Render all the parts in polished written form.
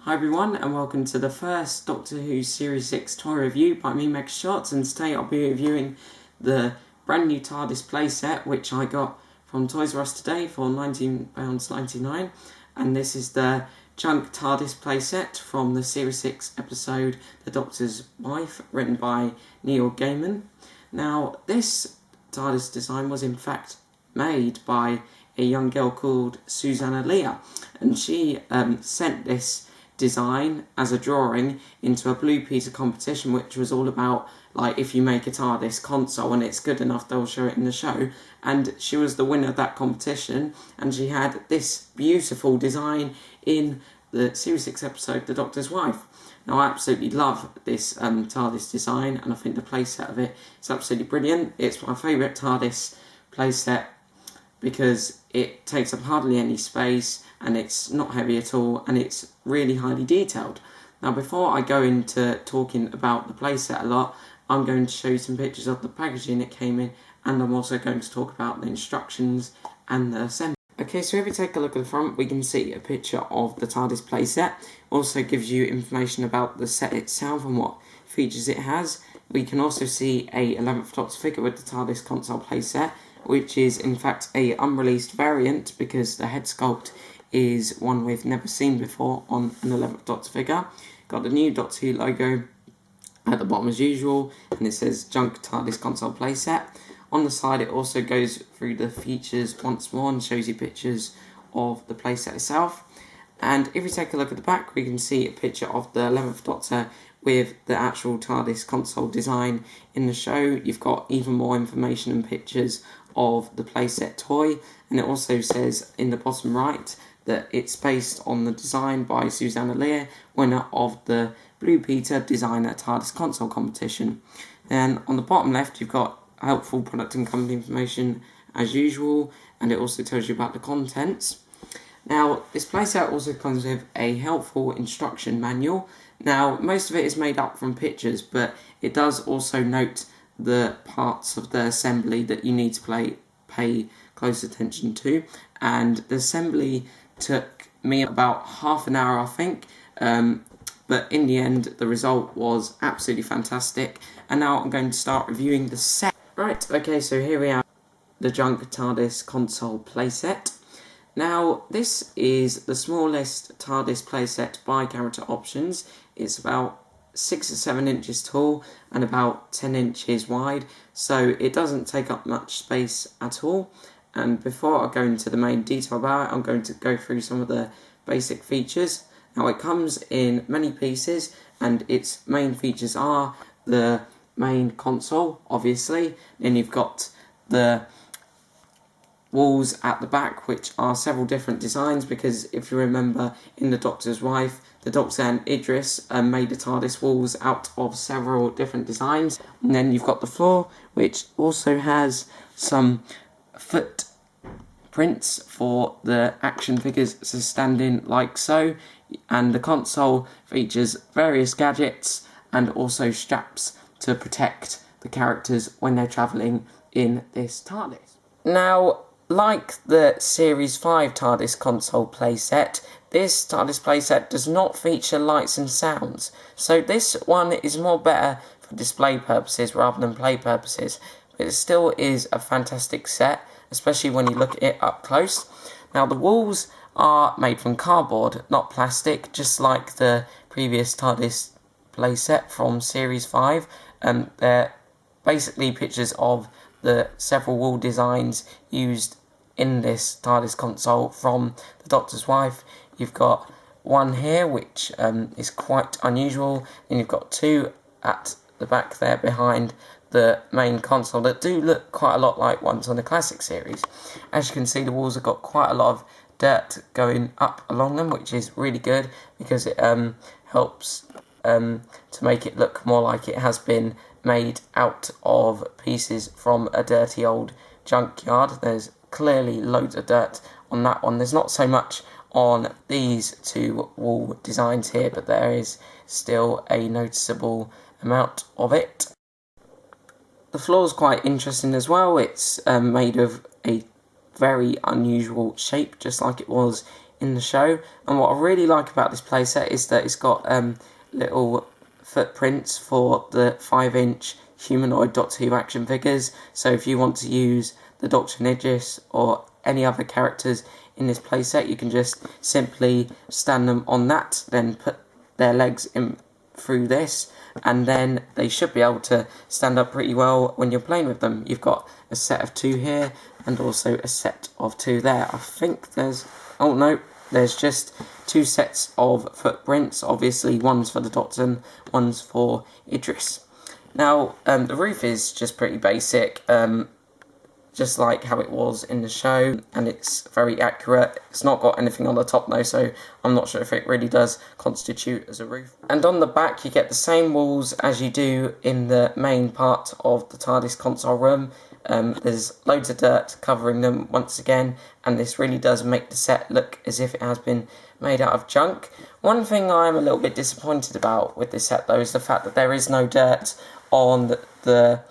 Hi everyone, and welcome to the first Doctor Who Series 6 toy review by me, Meg Shots, and today I'll be reviewing the brand new TARDIS playset, which I got from Toys R Us today for £19.99, and this is the Junk TARDIS playset from the Series 6 episode The Doctor's Wife, written by Neil Gaiman. Now, this TARDIS design was in fact made by a young girl called Susannah Leah, and she sent this design as a drawing into a Blue Peter competition, which was all about, like, if you make a TARDIS console and it's good enough, they'll show it in the show. And she was the winner of that competition, and she had this beautiful design in the Series 6 episode, The Doctor's Wife. Now, I absolutely love this TARDIS design, and I think the playset of it is absolutely brilliant. It's my favourite TARDIS playset because it takes up hardly any space and it's not heavy at all, and it's really highly detailed. Now, before I go into talking about the playset a lot, I'm going to show you some pictures of the packaging it came in, and I'm also going to talk about the instructions and the assembly. Okay, so if we take a look at the front, we can see a picture of the TARDIS playset. Also gives you information about the set itself and what features it has. We can also see a 11th Doctor figure with the TARDIS console playset, which is in fact a unreleased variant because the head sculpt is one we've never seen before on an 11th Doctor figure. Got the new Doctor Who logo at the bottom as usual, and it says Junk TARDIS console playset. On the side, it also goes through the features once more and shows you pictures of the playset itself. And if we take a look at the back, we can see a picture of the 11th Doctor with the actual TARDIS console design in the show. You've got even more information and pictures of the playset toy, and it also says in the bottom right that it's based on the design by Susannah Leah, winner of the Blue Peter Designer TARDIS console competition. Then on the bottom left, you've got helpful product and company information as usual, and it also tells you about the contents. Now, this playset also comes with a helpful instruction manual. Now, most of it is made up from pictures, but it does also note the parts of the assembly that you need to pay close attention to. And the assembly took me about half an hour, I think, but in the end, the result was absolutely fantastic. And now I'm going to start reviewing the set. Right, okay, so here we are, the Junk TARDIS console playset. Now, this is the smallest TARDIS playset by character options. It's about 6 or 7 inches tall and about 10 inches wide, so it doesn't take up much space at all. And before I go into the main detail about it, I'm going to go through some of the basic features. Now, it comes in many pieces, and its main features are the main console, obviously. Then you've got the walls at the back, which are several different designs, because if you remember in The Doctor's Wife, the Doctor and Idris made the TARDIS walls out of several different designs. And then you've got the floor, which also has some footprints for the action figures to stand in, like so. And the console features various gadgets and also straps to protect the characters when they're travelling in this TARDIS. Now, like the Series 5 TARDIS console playset, this TARDIS playset does not feature lights and sounds, so this one is more better for display purposes rather than play purposes, but it still is a fantastic set, especially when you look at it up close. Now, the walls are made from cardboard, not plastic, just like the previous TARDIS playset from Series 5. They're basically pictures of the several wall designs used in this TARDIS console from The Doctor's Wife. You've got one here, which is quite unusual, and you've got two at the back there behind the main console that do look quite a lot like ones on the classic series. As you can see, the walls have got quite a lot of dirt going up along them, which is really good because it helps to make it look more like it has been made out of pieces from a dirty old junkyard. There's clearly loads of dirt on that one. There's not so much on these two wall designs here, but there is still a noticeable amount of it. The floor is quite interesting as well. It's made of a very unusual shape, just like it was in the show. And what I really like about this playset is that it's got little footprints for the 5-inch humanoid Doctor Who action figures. So if you want to use the Doctor and Idris or any other characters in this playset, you can just simply stand them on that, then put their legs in through this, and then they should be able to stand up pretty well when you're playing with them. You've got a set of 2 here and also a set of 2 there. I think there's, oh no, there's just 2 sets of footprints. Obviously one's for the Doctor and one's for Idris. Now the roof is just pretty basic, just like how it was in the show, and it's very accurate. It's not got anything on the top though, so I'm not sure if it really does constitute as a roof. And on the back you get the same walls as you do in the main part of the TARDIS console room. There's loads of dirt covering them once again, and this really does make the set look as if it has been made out of junk. One thing I'm a little bit disappointed about with this set though is the fact that there is no dirt on the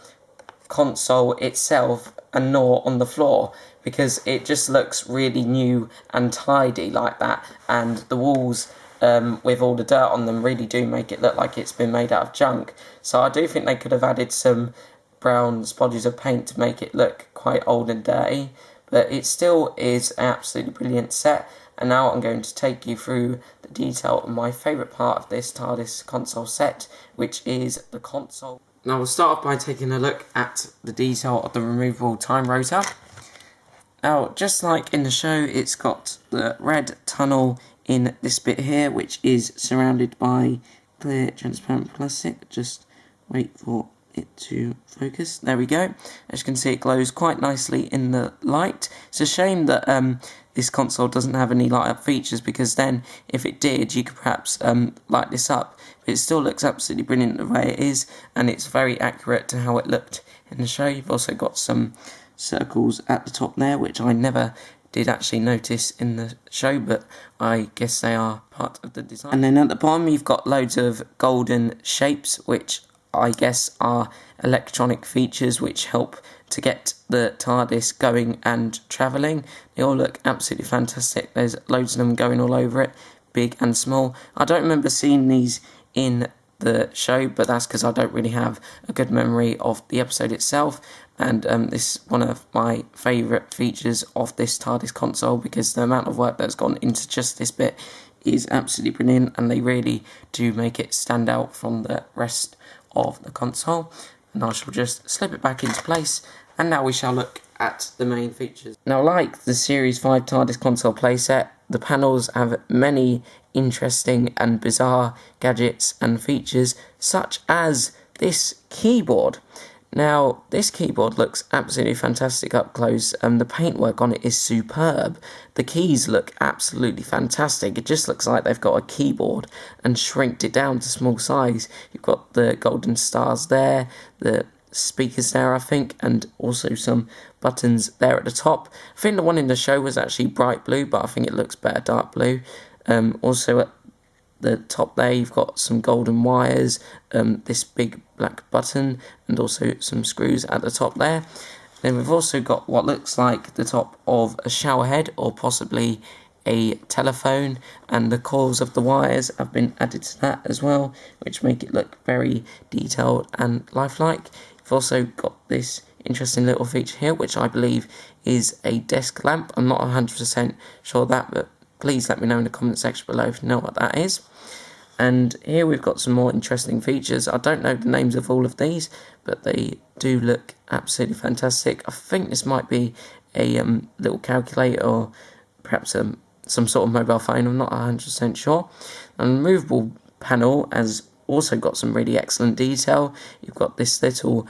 console itself and nor on the floor, because it just looks really new and tidy like that, and the walls with all the dirt on them really do make it look like it's been made out of junk. So I do think they could have added some brown splodges of paint to make it look quite old and dirty, but it still is an absolutely brilliant set. And now I'm going to take you through the detail of my favourite part of this TARDIS console set, which is the console. Now we'll start off by taking a look at the detail of the removable time rotor. Now, just like in the show, it's got the red tunnel in this bit here, which is surrounded by clear transparent plastic. Just wait for it to focus. There we go. As you can see, it glows quite nicely in the light. It's a shame that this console doesn't have any light up features, because then if it did, you could perhaps light this up. But it still looks absolutely brilliant the way it is, and it's very accurate to how it looked in the show. You've also got some circles at the top there, which I never did actually notice in the show, but I guess they are part of the design. And then at the bottom you've got loads of golden shapes, which I guess are electronic features which help to get the TARDIS going and travelling. They all look absolutely fantastic. There's loads of them going all over it, big and small. I don't remember seeing these in the show, but that's because I don't really have a good memory of the episode itself. And this is one of my favourite features of this TARDIS console, because the amount of work that's gone into just this bit is absolutely brilliant, and they really do make it stand out from the rest of the console. And I shall just slip it back into place, and now we shall look at the main features. Now, like the Series 5 TARDIS console playset, the panels have many interesting and bizarre gadgets and features, such as this keyboard. Now, this keyboard looks absolutely fantastic up close, and the paintwork on it is superb. The keys look absolutely fantastic. It just looks like they've got a keyboard and shrinked it down to small size. You've got the golden stars there, the speakers there, I think, and also some buttons there at the top. I think the one in the show was actually bright blue, but I think it looks better dark blue. Also at the top there you've got some golden wires, this big black button, and also some screws at the top there. Then we've also got what looks like the top of a shower head, or possibly a telephone, and the coils of the wires have been added to that as well, which make it look very detailed and lifelike. You've also got this interesting little feature here, which I believe is a desk lamp. I'm not 100% sure of that, but please let me know in the comment section below if you know what that is. And here we've got some more interesting features. I don't know the names of all of these, but they do look absolutely fantastic. I think this might be a little calculator, or perhaps some sort of mobile phone. I'm not 100% sure. The removable panel has also got some really excellent detail. You've got this little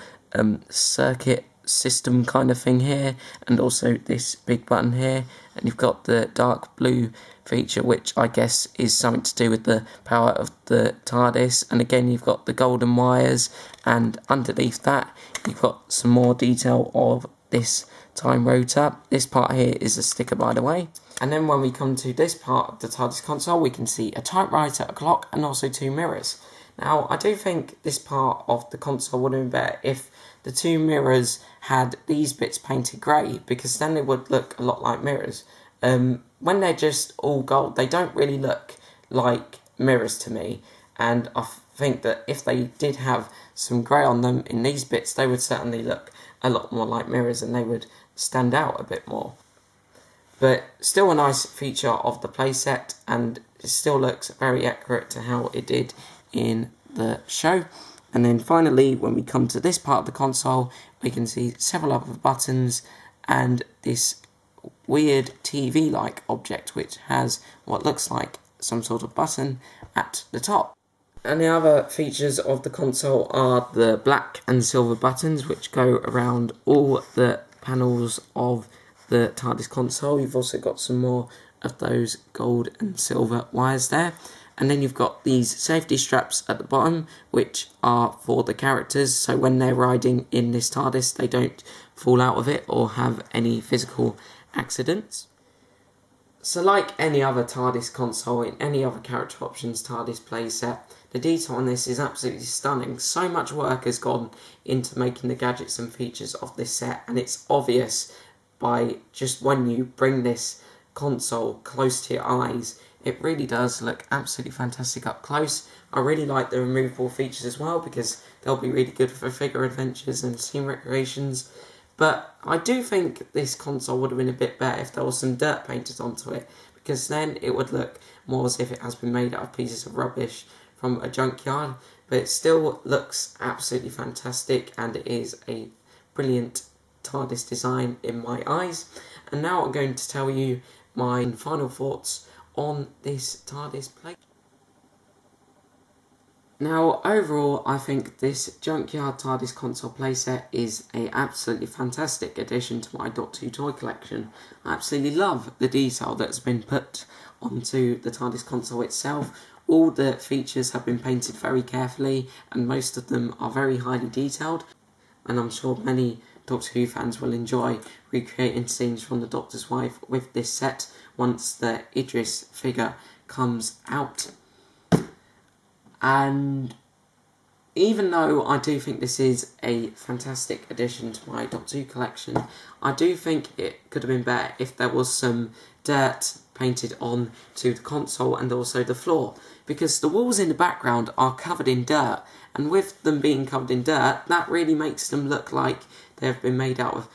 circuit system kind of thing here, and also this big button here, and you've got the dark blue feature, which I guess is something to do with the power of the TARDIS. And again, you've got the golden wires, and underneath that you've got some more detail of this time rotor. This part here is a sticker, by the way. And then when we come to this part of the TARDIS console, we can see a typewriter, a clock, and also 2 mirrors. Now, I do think this part of the console would have been better if the 2 mirrors had these bits painted grey, because then they would look a lot like mirrors. when they're just all gold, they don't really look like mirrors to me, and I think that if they did have some grey on them in these bits, they would certainly look a lot more like mirrors and they would stand out a bit more. But still a nice feature of the playset, and it still looks very accurate to how it did in the show. And then finally, when we come to this part of the console, we can see several other buttons and this weird TV-like object which has what looks like some sort of button at the top. And the other features of the console are the black and silver buttons which go around all the panels of the TARDIS console. You've also got some more of those gold and silver wires there. And then you've got these safety straps at the bottom, which are for the characters, so when they're riding in this TARDIS, they don't fall out of it or have any physical accidents. So like any other TARDIS console in any other character options TARDIS playset, the detail on this is absolutely stunning. So much work has gone into making the gadgets and features of this set, and it's obvious by just when you bring this console close to your eyes. It really does look absolutely fantastic up close. I really like the removable features as well because they'll be really good for figure adventures and scene recreations. But I do think this console would have been a bit better if there was some dirt painted onto it, because then it would look more as if it has been made out of pieces of rubbish from a junkyard. But it still looks absolutely fantastic, and it is a brilliant TARDIS design in my eyes. And now I'm going to tell you my final thoughts on this TARDIS play. Now, overall, I think this Junkyard TARDIS console playset is a absolutely fantastic addition to my Doctor Who toy collection. I absolutely love the detail that's been put onto the TARDIS console itself. All the features have been painted very carefully, and most of them are very highly detailed, and I'm sure many Doctor Who fans will enjoy recreating scenes from the Doctor's Wife with this set once the Idris figure comes out. And even though I do think this is a fantastic addition to my Doctor Who collection, I do think it could have been better if there was some dirt painted on to the console and also the floor, because the walls in the background are covered in dirt, and with them being covered in dirt, that really makes them look like they've been made out of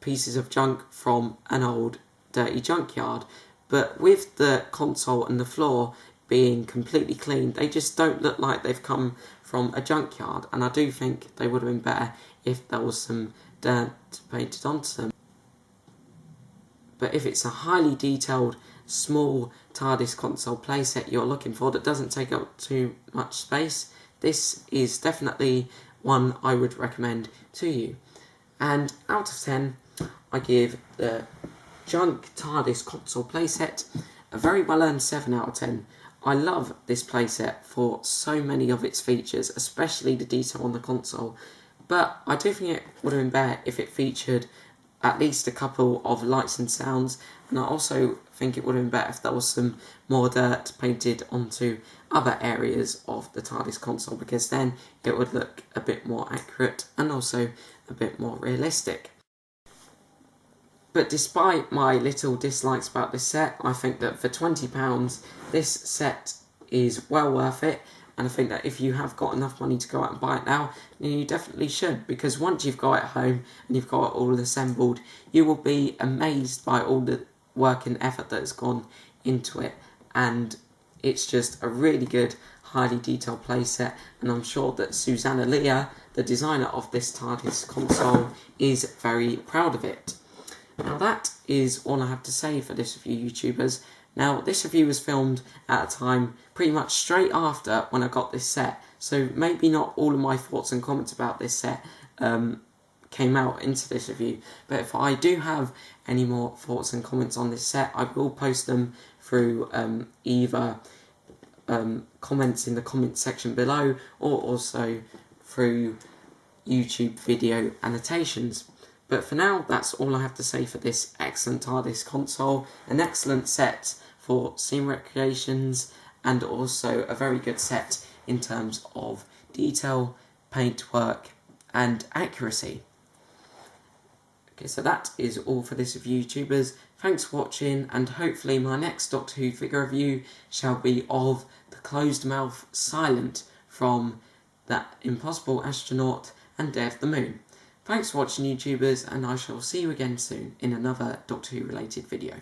pieces of junk from an old dirty junkyard. But with the console and the floor being completely clean, they just don't look like they've come from a junkyard, and I do think they would have been better if there was some dirt painted onto them. But if it's a highly detailed, small TARDIS console playset you're looking for that doesn't take up too much space, this is definitely one I would recommend to you. And out of 10, I give the Junk TARDIS console playset a very well earned 7 out of 10. I love this playset for so many of its features, especially the detail on the console, but I do think it would have been better if it featured at least a couple of lights and sounds, and I also think it would have been better if there was some more dirt painted onto other areas of the TARDIS console, because then it would look a bit more accurate and also a bit more realistic. But despite my little dislikes about this set, I think that for £20, this set is well worth it, and I think that if you have got enough money to go out and buy it now, then you definitely should, because once you've got it home and you've got it all assembled, you will be amazed by all the work and effort that has gone into it, and it's just a really good, highly detailed playset, and I'm sure that Susannah Leah, the designer of this TARDIS console, is very proud of it. Now that is all I have to say for this review, YouTubers. Now this review was filmed at a time pretty much straight after when I got this set, so maybe not all of my thoughts and comments about this set came out into this review, but if I do have any more thoughts and comments on this set, I will post them through either comments in the comment section below, or also through YouTube video annotations. But for now, that's all I have to say for this excellent TARDIS console, an excellent set for scene recreations, and also a very good set in terms of detail, paintwork, and accuracy. Okay, so that is all for this review, YouTubers. Thanks for watching, and hopefully my next Doctor Who figure review shall be of the closed mouth Silent from That Impossible Astronaut and Day of the Moon. Thanks for watching, YouTubers, and I shall see you again soon in another Doctor Who related video.